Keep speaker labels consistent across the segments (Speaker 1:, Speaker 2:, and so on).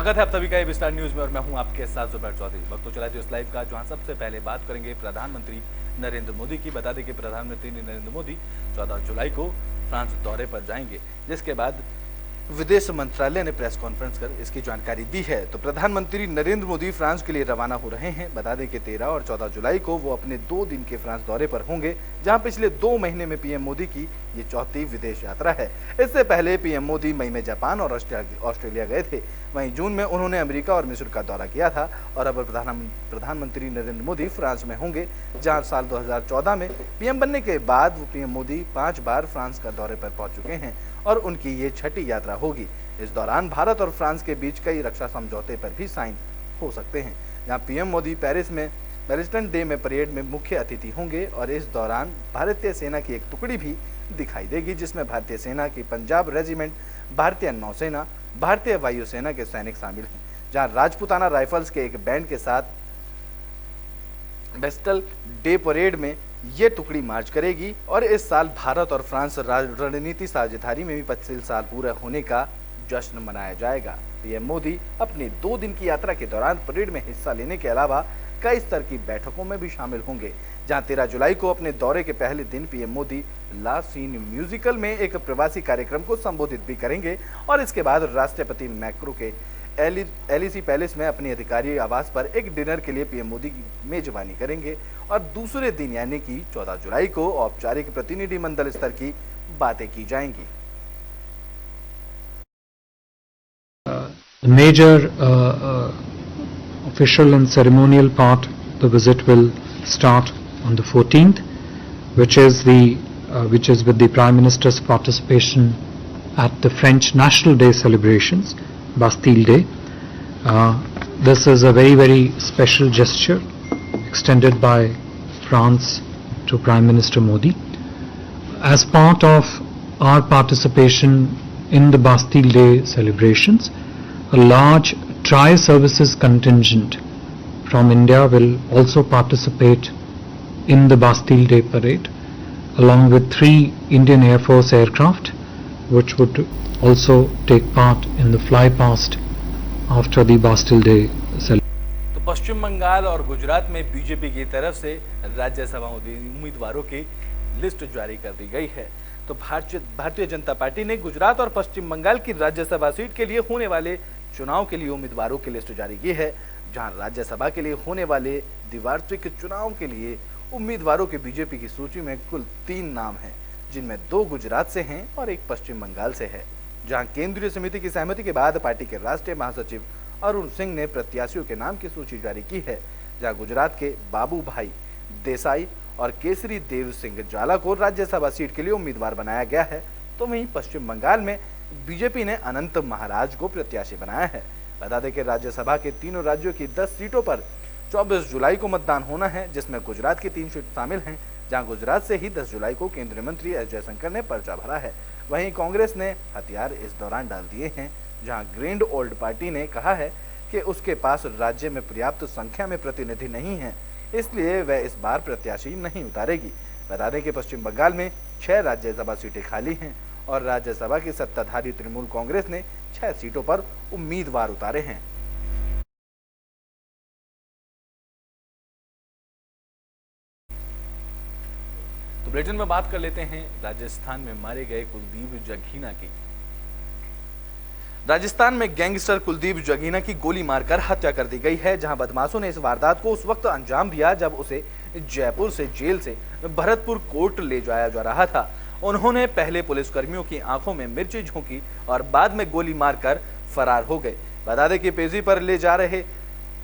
Speaker 1: स्वागत है आप सभी का विस्तार न्यूज में और मैं हूं आपके साथ जुबैर चौधरी। वक्त तो चला इस लाइव का, जहां सबसे पहले बात करेंगे प्रधानमंत्री नरेंद्र मोदी की। बता दें कि प्रधानमंत्री नरेंद्र मोदी 14 जुलाई को फ्रांस दौरे पर जाएंगे, जिसके बाद विदेश मंत्रालय ने प्रेस कॉन्फ्रेंस कर इसकी जानकारी दी है। तो प्रधानमंत्री नरेंद्र मोदी फ्रांस के लिए रवाना हो रहे हैं। बता दें कि 13 और 14 जुलाई को वो अपने 2 दिन के फ्रांस दौरे पर होंगे, जहां पिछले 2 महीने में पीएम मोदी की ये चौथी विदेश यात्रा है। इससे पहले पीएम मोदी मई में जापान और ऑस्ट्रेलिया गए थे। वहीं जून में उन्होंने अमेरिका और मिस्र का दौरा किया था। और अब प्रधानमंत्री नरेंद्र मोदी फ्रांस में होंगे, जहां साल 2014 में पीएम बनने के बाद पीएम मोदी 5 बार फ्रांस का दौरे पर पहुंच चुके हैं और उनकी ये छठी यात्रा होगी। इस दौरान भारत और फ्रांस के बीच कई रक्षा समझौते पर भी साइन हो सकते हैं। जहां पीएम मोदी पेरिस में बैलिस्टिक डे में परेड में मुख्य अतिथि होंगे और इस दौरान भारतीय सेना की एक टुकड़ी भी दिखाई देगी, जिसमें भारतीय सेना की पंजाब रेजिमेंट, भारतीय नौसेना, भारतीय वायुसेना के सैनिक शामिल हैं। जहां राजपूताना राइफल्स के एक बैंड के साथ बैस्टल डे परेड में ये टुकड़ी मार्च करेगी। और इस साल भारत और फ्रांस रणनीति साझेदारी में भी 25 साल पूरा होने का जश्न मनाया जाएगा। पीएम मोदी अपनी 2 दिन की यात्रा के दौरान परेड में हिस्सा लेने के अलावा कई स्तर की बैठकों में भी शामिल होंगे। जहां 13 जुलाई को अपने दौरे के पहले दिन पीएम मोदी ला सीन म्यूजिकल में एक प्रवासी कार्यक्रम को संबोधित भी करेंगे और इसके बाद राष्ट्रपति मैक्रो के एलिसी पैलेस में अपने अधिकारी आवास पर एक डिनर के लिए पीएम मोदी की मेजबानी करेंगे। और दूसरे दिन यानी कि 14 जुलाई को औपचारिक प्रतिनिधिमंडल स्तर की बातें की जाएंगी।
Speaker 2: The major official and ceremonial part of the visit will start on the 14th, which is with the Prime Minister's participation at the French National Day celebrations, Bastille Day. This is a very, very special gesture extended by France to Prime Minister Modi. As part of our participation in the Bastille Day celebrations, a large tri-services contingent from India will also participate in the Bastille Day parade, along with 3 Indian Air Force aircraft, which would also take part in the fly past after the Bastille Day celebration.
Speaker 1: तो पश्चिम बंगाल और गुजरात में BJP की तरफ से राज्यसभा उम्मीदवारों की list जारी कर दी गई है। तो भारतीय जनता पार्टी ने गुजरात और पश्चिम बंगाल की राज्यसभा सीट के लिए होने वाले चुनाव के लिए उम्मीदवारों की लिस्ट जारी की है। जहां राज्यसभा के लिए होने वाले द्विवार्षिक चुनाव के लिए उम्मीदवारों के बीजेपी की सूची में कुल 3 नाम हैं, जिनमें 2 गुजरात से हैं और 1 पश्चिम बंगाल से है। जहां केंद्रीय समिति की सहमति के बाद पार्टी के राष्ट्रीय महासचिव अरुण सिंह ने प्रत्याशियों के नाम की सूची जारी की है। जहां गुजरात के बाबू भाई देसाई और केसरी देव सिंह जाला को राज्यसभा सीट के लिए उम्मीदवार बनाया गया है। तो वहीं पश्चिम बंगाल में बीजेपी ने अनंत महाराज को प्रत्याशी बनाया है। बता दें कि राज्यसभा के तीनों राज्यों की 10 सीटों पर 24 जुलाई को मतदान होना है, जिसमें गुजरात की 3 सीट शामिल हैं। जहां गुजरात से ही 10 जुलाई को केंद्रीय मंत्री एस जयशंकर ने पर्चा भरा है। वहीं कांग्रेस ने हथियार इस दौरान डाल दिए हैं। जहां ग्रैंड ओल्ड पार्टी ने कहा है कि उसके पास राज्य में पर्याप्त संख्या में प्रतिनिधि नहीं है, इसलिए वह इस बार प्रत्याशी नहीं उतारेगी। बता दें कि पश्चिम बंगाल में 6 राज्यसभा सीटें खाली हैं और राज्यसभा की सत्ताधारी तृणमूल कांग्रेस ने 6 सीटों पर उम्मीदवार उतारे हैं। तो बुलेटिन में बात कर लेते हैं राजस्थान में मारे गए कुलदीप जगीना की। राजस्थान में गैंगस्टर कुलदीप जगीना की गोली मारकर हत्या कर दी गई है। जहां बदमाशों ने इस वारदात को उस वक्त अंजाम दिया जब उसे जयपुर से जेल से भरतपुर कोर्ट ले जाया जा रहा था। उन्होंने पहले पुलिसकर्मियों की आंखों में मिर्ची झोंकी और बाद में गोली मारकर फरार हो गए। बता दें कि पेशी पर ले जा रहे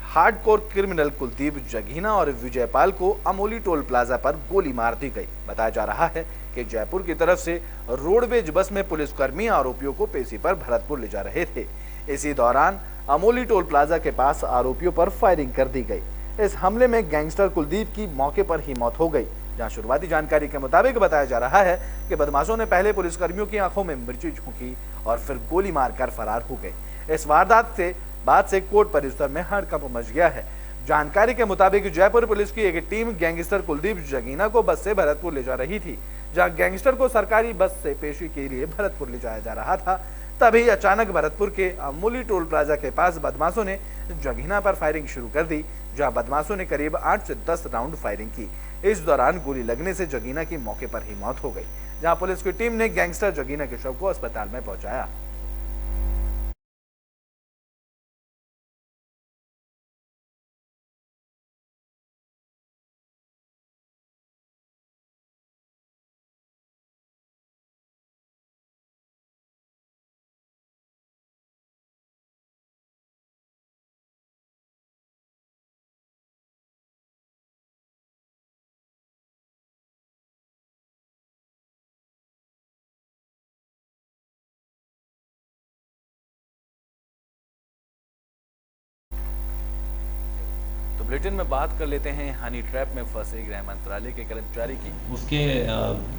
Speaker 1: हार्डकोर क्रिमिनल कुलदीप जगीना और विजयपाल को अमोली टोल प्लाजा पर गोली मार दी गई। बताया जा रहा है कि जयपुर की तरफ से रोडवेज बस में पुलिसकर्मी आरोपियों को पेशी पर भरतपुर ले जा रहे थे। इसी दौरान अमोली टोल प्लाजा के पास आरोपियों पर फायरिंग कर दी गई। इस हमले में गैंगस्टर कुलदीप की मौके पर ही मौत हो गई। जहां शुरुआती जानकारी के मुताबिक बताया जा रहा है कि बदमाशों ने पहले पुलिसकर्मियों की आंखों में मिर्ची झोंकी और फिर गोली मारकर फरार हो गए। इस वारदात से बाद से कोर्ट परिसर में हड़कंप मच गया है। जानकारी के मुताबिक जयपुर पुलिस की एक टीम गैंगस्टर कुलदीप जगीना को बस से भरतपुर ले जा रही थी। जहां गैंगस्टर को सरकारी बस से पेशी के लिए भरतपुर ले जाया जा रहा था। तभी अचानक भरतपुर के अमूली टोल प्लाजा के पास बदमाशों ने जगीना पर फायरिंग शुरू कर दी, जहां बदमाशों ने करीब 8 से 10 राउंड फायरिंग की। इस दौरान गोली लगने से जगीना की मौके पर ही मौत हो गई, जहां पुलिस की टीम ने गैंगस्टर जगीना के शव को अस्पताल में पहुंचाया। तो बुलेटिन में बात कर लेते हैं हनी ट्रैप में फंसे गृह मंत्रालय के कर्मचारी की।
Speaker 3: उसके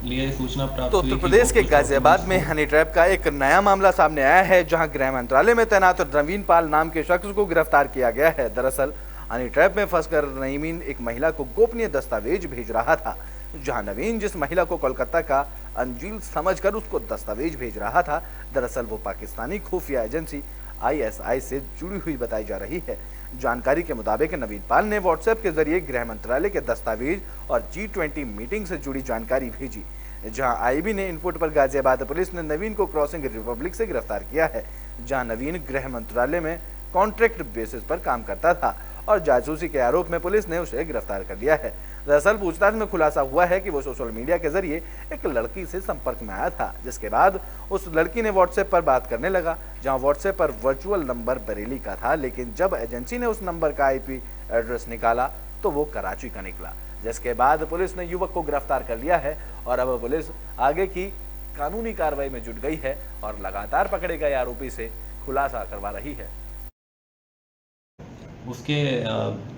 Speaker 3: लिए सूचना प्राप्त
Speaker 1: तो
Speaker 3: हुई
Speaker 1: उत्तर
Speaker 3: कि
Speaker 1: प्रदेश
Speaker 3: वो
Speaker 1: के
Speaker 3: कुछ
Speaker 1: गाजियाबाद
Speaker 3: डॉक्यूमेंट्स
Speaker 1: में हनी ट्रैप का एक नया मामला सामने आया है, जहां गृह मंत्रालय में तैनात नवीन पाल नाम के शख्स को गिरफ्तार किया गया है। दरअसल हनी ट्रैप में फंसकर नईमीन एक महिला को गोपनीय दस्तावेज भेज रहा था, जहां नवीन जिस महिला को कोलकाता का अंजील समझकर उसको दस्तावेज भेज रहा था, दरअसल वो पाकिस्तानी खुफिया एजेंसी ISI से जुड़ी हुई बताई जा रही है। जानकारी के मुताबिक नवीन पाल ने व्हाट्सएप के जरिए गृह मंत्रालय के दस्तावेज और G20 मीटिंग से जुड़ी जानकारी भेजी, जहां IB ने इनपुट पर गाजियाबाद पुलिस ने नवीन को क्रॉसिंग रिपब्लिक से गिरफ्तार किया है, जहां नवीन गृह मंत्रालय में कॉन्ट्रैक्ट बेसिस पर काम करता था और जासूसी के आरोप में पुलिस ने उसे गिरफ्तार कर लिया है। दरअसल पूछताछ में खुलासा हुआ है कि वो सोशल मीडिया के जरिए एक लड़की से संपर्क में आया था, जिसके बाद उस लड़की ने व्हाट्सएप पर बात करने लगा, जहां व्हाट्सएप पर वर्चुअल नंबर बरेली का था, लेकिन जब एजेंसी ने उस नंबर का IP एड्रेस निकाला तो वो कराची का निकला, जिसके बाद पुलिस ने युवक को गिरफ्तार कर लिया है और अब पुलिस आगे की कानूनी कार्रवाई में जुट गई है और लगातार पकड़े गए आरोपी से खुलासा करवा रही है।
Speaker 3: उसके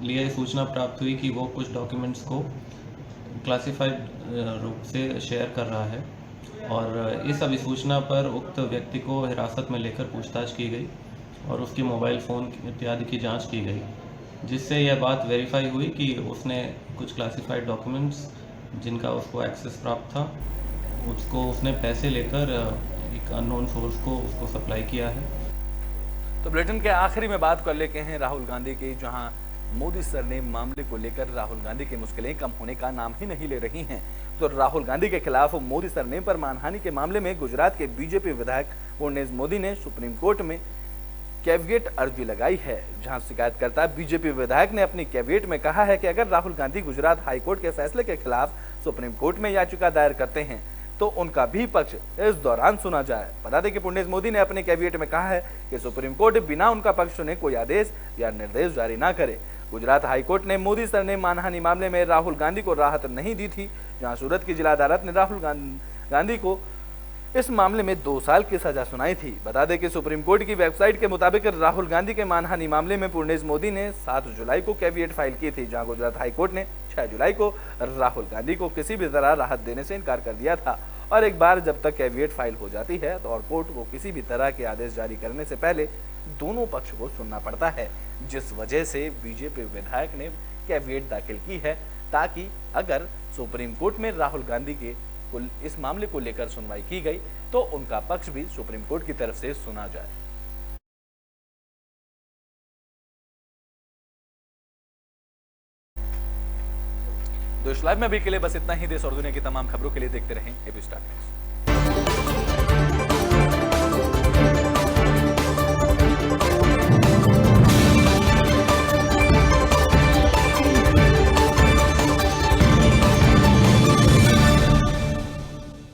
Speaker 3: लिए सूचना प्राप्त हुई कि वो कुछ डॉक्यूमेंट्स को क्लासिफाइड रूप से शेयर कर रहा है और इस अभिसूचना पर उक्त व्यक्ति को हिरासत में लेकर पूछताछ की गई और उसके मोबाइल फ़ोन इत्यादि की जांच की गई, जिससे यह बात वेरीफाई हुई कि उसने कुछ क्लासिफाइड डॉक्यूमेंट्स जिनका उसको एक्सेस प्राप्त था, उसको उसने पैसे लेकर एक अननोन सोर्स को उसको सप्लाई किया है।
Speaker 1: तो बुलेटिन के आखिरी में बात कर लेते हैं राहुल गांधी की, जहां मोदी सरनेम मामले को लेकर राहुल गांधी की मुश्किलें कम होने का नाम ही नहीं ले रही हैं। तो राहुल गांधी के खिलाफ मोदी सरनेम पर मानहानि के मामले में गुजरात के बीजेपी विधायक पूर्णेश मोदी ने सुप्रीम कोर्ट में कैविएट अर्जी लगाई है, जहां शिकायतकर्ता बीजेपी विधायक ने अपनी कैविएट में कहा है कि अगर राहुल गांधी गुजरात हाईकोर्ट के फैसले के खिलाफ सुप्रीम कोर्ट में याचिका दायर करते हैं तो उनका भी पक्ष इस दौरान सुना जाए। बता दें कि पूर्णेश मोदी ने अपने कैविएट में कहा है कि सुप्रीम कोर्ट बिना उनका पक्ष सुने कोई आदेश या निर्देश जारी ना करे। गुजरात हाईकोर्ट ने मोदी सरनेम मानहानि मामले में राहुल गांधी को राहत नहीं दी थी, जहां सूरत की जिला अदालत ने राहुल गांधी को इस मामले में 2 साल की सजा सुनाई थी। बता दें कि सुप्रीम कोर्ट की वेबसाइट के मुताबिक राहुल गांधी के मानहानि मामले में पूर्णेश मोदी ने 7 जुलाई को कैविएट फाइल की थी, जहां गुजरात हाईकोर्ट ने 6 जुलाई को राहुल गांधी को किसी भी तरह राहत देने से इनकार कर दिया था। और एक बार जब तक कैविएट फाइल हो जाती है तो और कोर्ट को किसी भी तरह के आदेश जारी करने से पहले दोनों पक्ष को सुनना पड़ता है, जिस वजह से बीजेपी विधायक ने कैविएट दाखिल की है, ताकि अगर सुप्रीम कोर्ट में राहुल गांधी के इस मामले को लेकर सुनवाई की गई तो उनका पक्ष भी सुप्रीम कोर्ट की तरफ से सुना जाए। देश लाइव में अभी के लिए बस इतना ही। देश और दुनिया की तमाम खबरों के लिए देखते रहें एबी स्टार न्यूज़।